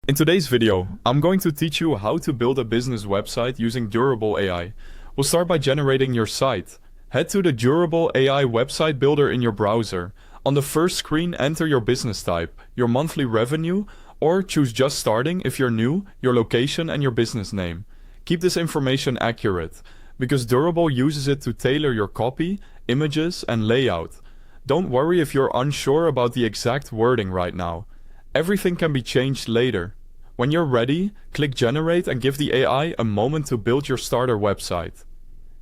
In today's video, I'm going to teach you how to build a business website using Durable AI. We'll start by generating your site. Head to the Durable AI website builder in your browser. On the first screen, enter your business type, your monthly revenue, or choose just starting if you're new, your location, and your business name. Keep this information accurate, because Durable uses it to tailor your copy, images, and layout. Don't worry if you're unsure about the exact wording right now. Everything can be changed later. When you're ready, click Generate and give the AI a moment to build your starter website.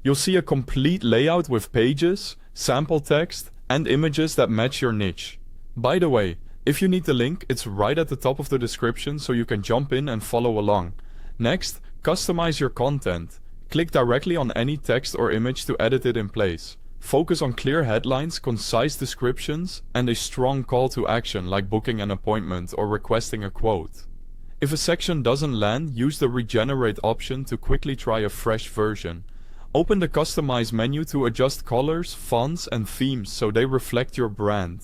You'll see a complete layout with pages, sample text, and images that match your niche. By the way, if you need the link, it's right at the top of the description so you can jump in and follow along. Next, customize your content. Click directly on any text or image to edit it in place. Focus on clear headlines, concise descriptions, and a strong call to action like booking an appointment or requesting a quote. If a section doesn't land, use the Regenerate option to quickly try a fresh version. Open the Customize menu to adjust colors, fonts, and themes so they reflect your brand.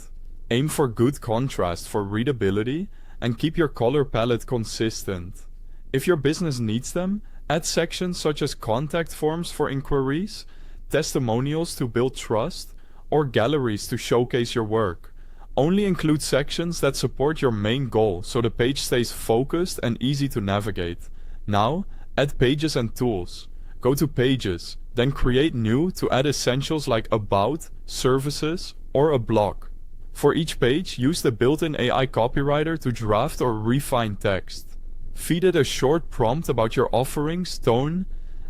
Aim for good contrast for readability and keep your color palette consistent. If your business needs them, add sections such as contact forms for inquiries, testimonials to build trust, or galleries to showcase your work. Only include sections that support your main goal so the page stays focused and easy to navigate. Now, add pages and tools. Go to Pages, then create new to add essentials like About, Services, or a blog. For each page, use the built-in AI copywriter to draft or refine text. Feed it a short prompt about your offerings, tone,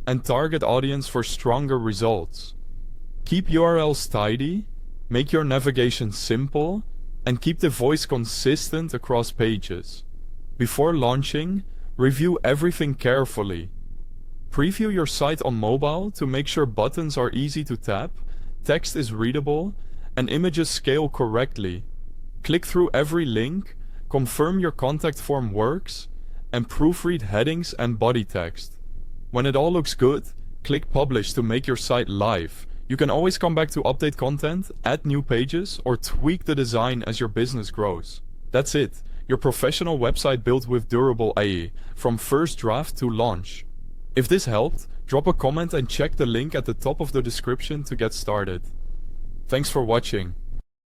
and target audience for stronger results. Keep URLs tidy, make your navigation simple, and keep the voice consistent across pages. Before launching, review everything carefully. Preview your site on mobile to make sure buttons are easy to tap, text is readable, and images scale correctly. Click through every link, confirm your contact form works, and proofread headings and body text. When it all looks good, click Publish to make your site live. You can always come back to update content, add new pages, or tweak the design as your business grows. That's it, your professional website built with Durable AI, from first draft to launch. If this helped, drop a comment and check the link at the top of the description to get started. Thanks for watching.